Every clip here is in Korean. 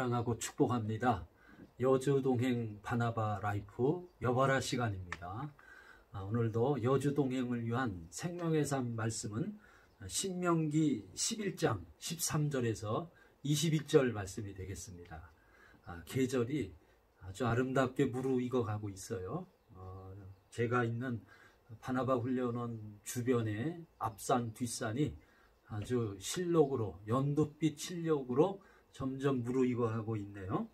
사랑하고 축복합니다. 여주동행 바나바 라이프 여바라 시간입니다. 오늘도 여주동행을 위한 생명의 삶 말씀은 신명기 11장 13절에서 21절 말씀이 되겠습니다. 계절이 아주 아름답게 무르익어 가고 있어요. 제가 있는 바나바 훈련원 주변에 앞산 뒷산이 아주 실록으로 연두빛 실록으로 점점 무르익어 가고 있네요.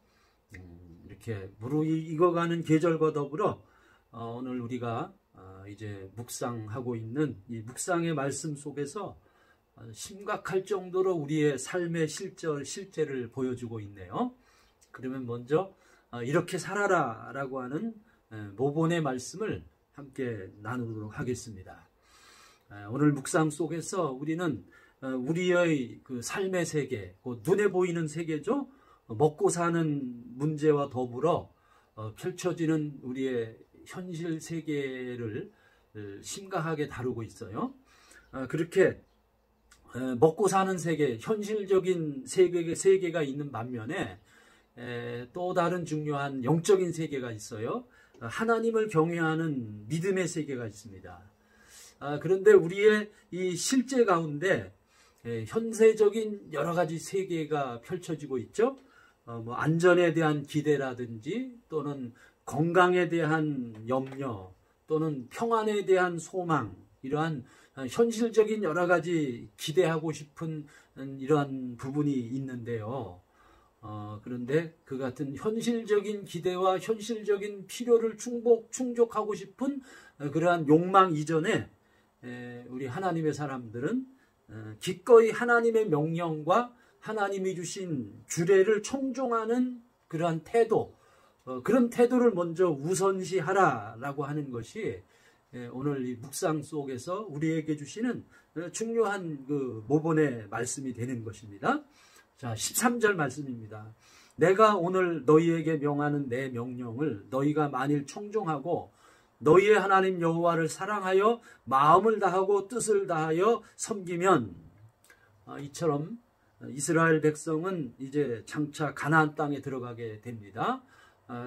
이렇게 무르익어가는 계절과 더불어 오늘 우리가 이제 묵상하고 있는 이 묵상의 말씀 속에서 심각할 정도로 우리의 삶의 실제를 보여주고 있네요. 그러면 먼저 이렇게 살아라 라고 하는 모본의 말씀을 함께 나누도록 하겠습니다. 오늘 묵상 속에서 우리는 우리의 그 삶의 세계, 눈에 보이는 세계죠. 먹고 사는 문제와 더불어 펼쳐지는 우리의 현실 세계를 심각하게 다루고 있어요. 그렇게 먹고 사는 세계, 현실적인 세계가 있는 반면에 또 다른 중요한 영적인 세계가 있어요. 하나님을 경외하는 믿음의 세계가 있습니다. 그런데 우리의 이 실제 가운데 현세적인 여러 가지 세계가 펼쳐지고 있죠. 안전에 대한 기대라든지 또는 건강에 대한 염려 또는 평안에 대한 소망, 이러한 현실적인 여러 가지 기대하고 싶은 이러한 부분이 있는데요. 그런데 그 같은 현실적인 기대와 현실적인 필요를 충족하고 싶은 그러한 욕망 이전에 우리 하나님의 사람들은 기꺼이 하나님의 명령과 하나님이 주신 규례를 청종하는 그러한 태도, 그런 태도를 먼저 우선시하라라고 하는 것이 오늘 이 묵상 속에서 우리에게 주시는 중요한 그 모본의 말씀이 되는 것입니다. 자, 13절 말씀입니다. 내가 오늘 너희에게 명하는 내 명령을 너희가 만일 청종하고 너희의 하나님 여호와를 사랑하여 마음을 다하고 뜻을 다하여 섬기면, 이처럼 이스라엘 백성은 이제 장차 가나안 땅에 들어가게 됩니다.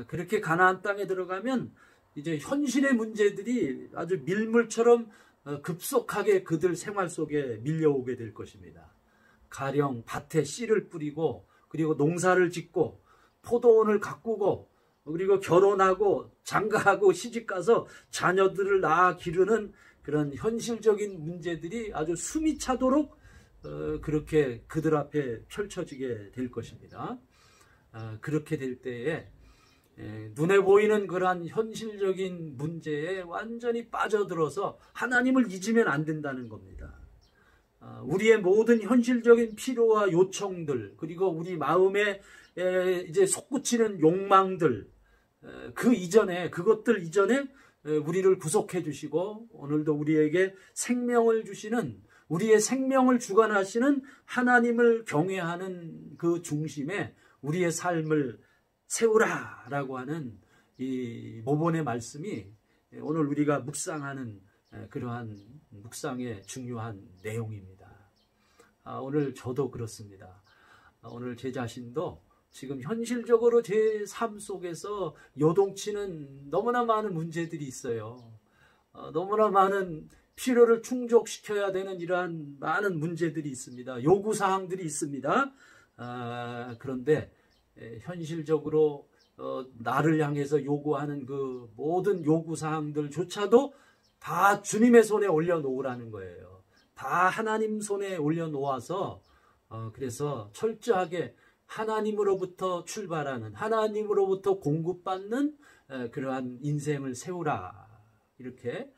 그렇게 가나안 땅에 들어가면 이제 현실의 문제들이 아주 밀물처럼 급속하게 그들 생활 속에 밀려오게 될 것입니다. 가령 밭에 씨를 뿌리고 그리고 농사를 짓고 포도원을 가꾸고 그리고 결혼하고 장가하고 시집가서 자녀들을 낳아 기르는 그런 현실적인 문제들이 아주 숨이 차도록 그렇게 그들 앞에 펼쳐지게 될 것입니다. 그렇게 될 때에 눈에 보이는 그러한 현실적인 문제에 완전히 빠져들어서 하나님을 잊으면 안 된다는 겁니다. 우리의 모든 현실적인 필요와 요청들, 그리고 우리 마음에 이제 솟구치는 욕망들, 그것들 이전에 우리를 구속해 주시고 오늘도 우리에게 생명을 주시는, 우리의 생명을 주관하시는 하나님을 경외하는 그 중심에 우리의 삶을 세우라라고 하는 이 모본의 말씀이 오늘 우리가 묵상하는 그러한 묵상의 중요한 내용입니다. 오늘 저도 그렇습니다. 오늘 제 자신도 지금 현실적으로 제 삶 속에서 요동치는 너무나 많은 문제들이 있어요. 너무나 많은 필요를 충족시켜야 되는 이러한 많은 문제들이 있습니다. 요구사항들이 있습니다. 그런데 현실적으로 나를 향해서 요구하는 그 모든 요구사항들조차도 다 주님의 손에 올려놓으라는 거예요. 다 하나님 손에 올려놓아서 그래서 철저하게 하나님으로부터 출발하는, 하나님으로부터 공급받는 그러한 인생을 세우라, 이렇게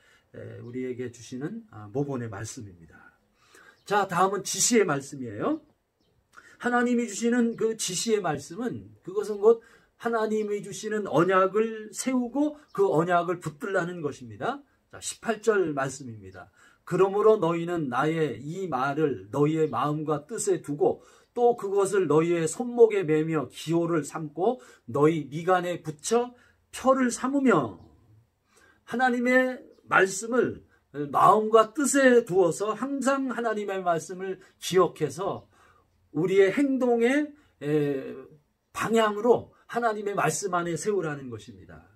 우리에게 주시는 모본의 말씀입니다. 자, 다음은 지시의 말씀이에요. 하나님이 주시는 그 지시의 말씀은, 그것은 곧 하나님이 주시는 언약을 세우고 그 언약을 붙들라는 것입니다. 자, 18절 말씀입니다. 그러므로 너희는 나의 이 말을 너희의 마음과 뜻에 두고 또 그것을 너희의 손목에 매며 기호를 삼고 너희 미간에 붙여 표를 삼으며, 하나님의 말씀을 마음과 뜻에 두어서 항상 하나님의 말씀을 기억해서 우리의 행동에 방향으로 하나님의 말씀 안에 세우라는 것입니다.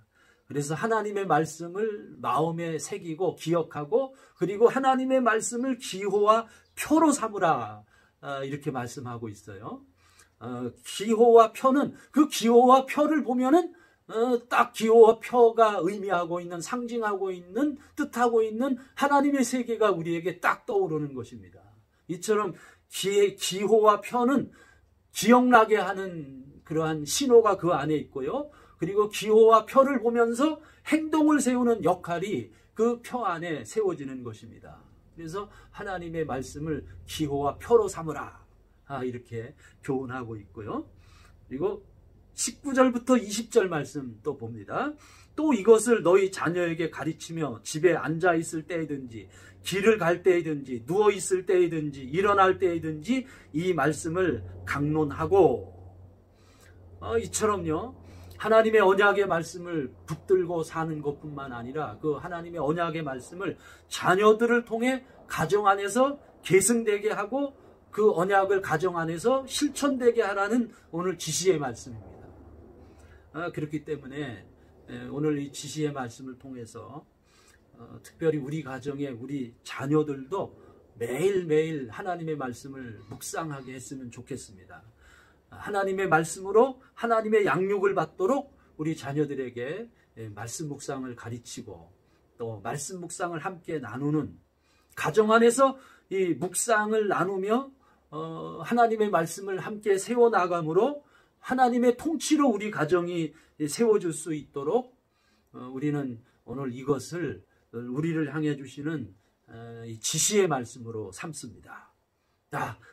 그래서 하나님의 말씀을 마음에 새기고 기억하고 그리고 하나님의 말씀을 기호와 표로 삼으라 이렇게 말씀하고 있어요. 기호와 표는 그 기호와 표를 보면은 딱 기호와 표가 의미하고 있는 상징하고 있는 뜻하고 있는 하나님의 세계가 우리에게 딱 떠오르는 것입니다. 이처럼 기호와 표는 기억나게 하는 그러한 신호가 그 안에 있고요. 그리고 기호와 표를 보면서 행동을 세우는 역할이 그 표 안에 세워지는 것입니다. 그래서 하나님의 말씀을 기호와 표로 삼으라 이렇게 교훈하고 있고요. 그리고 19절부터 20절 말씀 또 봅니다. 또 이것을 너희 자녀에게 가르치며 집에 앉아 있을 때이든지 길을 갈 때이든지 누워 있을 때이든지 일어날 때이든지 이 말씀을 강론하고 이처럼요. 하나님의 언약의 말씀을 붙들고 사는 것뿐만 아니라 그 하나님의 언약의 말씀을 자녀들을 통해 가정 안에서 계승되게 하고 그 언약을 가정 안에서 실천되게 하라는 오늘 지시의 말씀입니다. 그렇기 때문에 오늘 이 지시의 말씀을 통해서 특별히 우리 가정에 우리 자녀들도 매일매일 하나님의 말씀을 묵상하게 했으면 좋겠습니다. 하나님의 말씀으로 하나님의 양육을 받도록 우리 자녀들에게 말씀 묵상을 가르치고 또 말씀 묵상을 함께 나누는 가정 안에서 이 묵상을 나누며 하나님의 말씀을 함께 세워나감으로 하나님의 통치로 우리 가정이 세워질 수 있도록 우리는 오늘 이것을 우리를 향해 주시는 이 지시의 말씀으로 삼습니다.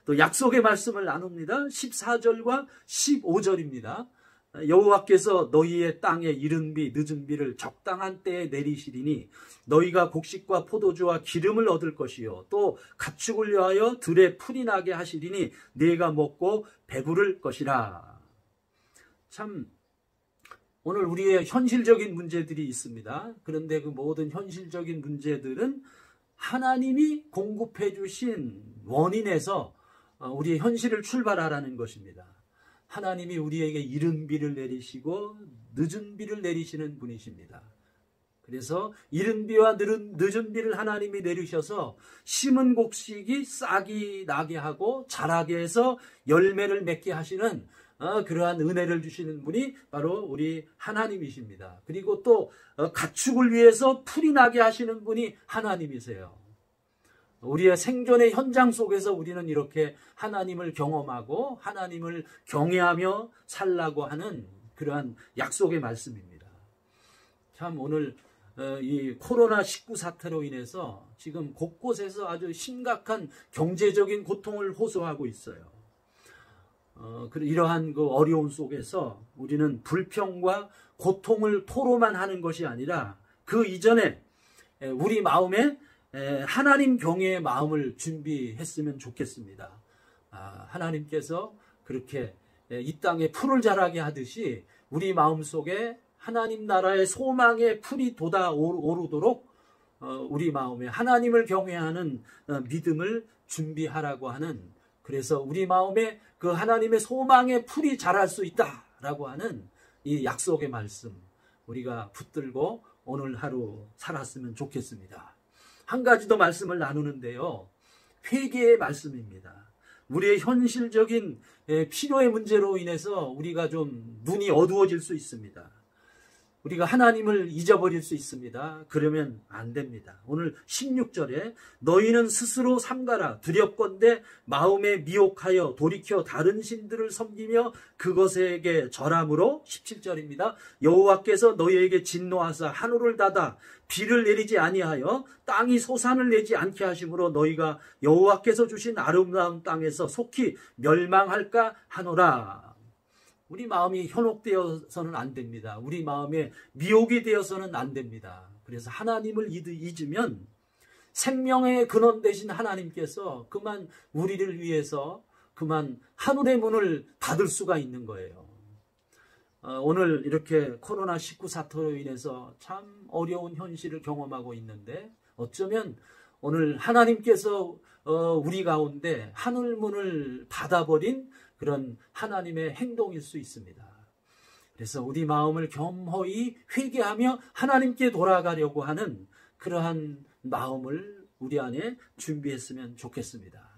또 약속의 말씀을 나눕니다. 14절과 15절입니다. 여호와께서 너희의 땅에 이른 비 늦은 비를 적당한 때에 내리시리니 너희가 곡식과 포도주와 기름을 얻을 것이요 또 가축을 위하여 들에 풀이 나게 하시리니 네가 먹고 배부를 것이라. 참 오늘 우리의 현실적인 문제들이 있습니다. 그런데 그 모든 현실적인 문제들은 하나님이 공급해 주신 원인에서 우리의 현실을 출발하라는 것입니다. 하나님이 우리에게 이른 비를 내리시고 늦은 비를 내리시는 분이십니다. 그래서 이른 비와 늦은 비를 하나님이 내리셔서 심은 곡식이 싹이 나게 하고 자라게 해서 열매를 맺게 하시는 그러한 은혜를 주시는 분이 바로 우리 하나님이십니다. 그리고 또 가축을 위해서 풀이 나게 하시는 분이 하나님이세요. 우리의 생존의 현장 속에서 우리는 이렇게 하나님을 경험하고 하나님을 경외하며 살라고 하는 그러한 약속의 말씀입니다. 참 오늘 이 코로나19 사태로 인해서 지금 곳곳에서 아주 심각한 경제적인 고통을 호소하고 있어요. 이러한 그 어려움 속에서 우리는 불평과 고통을 토로만 하는 것이 아니라 그 이전에 우리 마음에 하나님 경외의 마음을 준비했으면 좋겠습니다. 하나님께서 그렇게 이 땅에 풀을 자라게 하듯이 우리 마음속에 하나님 나라의 소망의 풀이 돋아오르도록 우리 마음에 하나님을 경외하는 믿음을 준비하라고 하는, 그래서 우리 마음에 그 하나님의 소망의 풀이 자랄 수 있다라고 하는 이 약속의 말씀 우리가 붙들고 오늘 하루 살았으면 좋겠습니다. 한 가지 더 말씀을 나누는데요. 회개의 말씀입니다. 우리의 현실적인 필요의 문제로 인해서 우리가 좀 눈이 어두워질 수 있습니다. 우리가 하나님을 잊어버릴 수 있습니다. 그러면 안 됩니다. 오늘 16절에 너희는 스스로 삼가라 두렵건대 마음에 미혹하여 돌이켜 다른 신들을 섬기며 그것에게 절함으로 17절입니다. 여호와께서 너희에게 진노하사 하늘을 닫아 비를 내리지 아니하여 땅이 소산을 내지 않게 하심으로 너희가 여호와께서 주신 아름다운 땅에서 속히 멸망할까 하노라. 우리 마음이 현혹되어서는 안 됩니다. 우리 마음에 미혹이 되어서는 안 됩니다. 그래서 하나님을 잊으면 생명의 근원 되신 하나님께서 그만 우리를 위해서 그만 하늘의 문을 닫을 수가 있는 거예요. 오늘 이렇게 코로나19 사태로 인해서 참 어려운 현실을 경험하고 있는데 어쩌면 오늘 하나님께서 우리 가운데 하늘문을 닫아버린 그런 하나님의 행동일 수 있습니다. 그래서 우리 마음을 겸허히 회개하며 하나님께 돌아가려고 하는 그러한 마음을 우리 안에 준비했으면 좋겠습니다.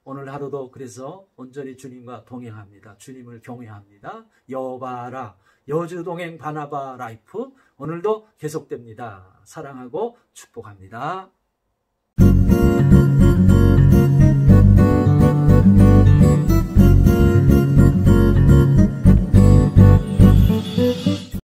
오늘 하루도 그래서 온전히 주님과 동행합니다. 주님을 경외합니다. 여바라 여주동행 바나바 라이프 오늘도 계속됩니다. 사랑하고 축복합니다.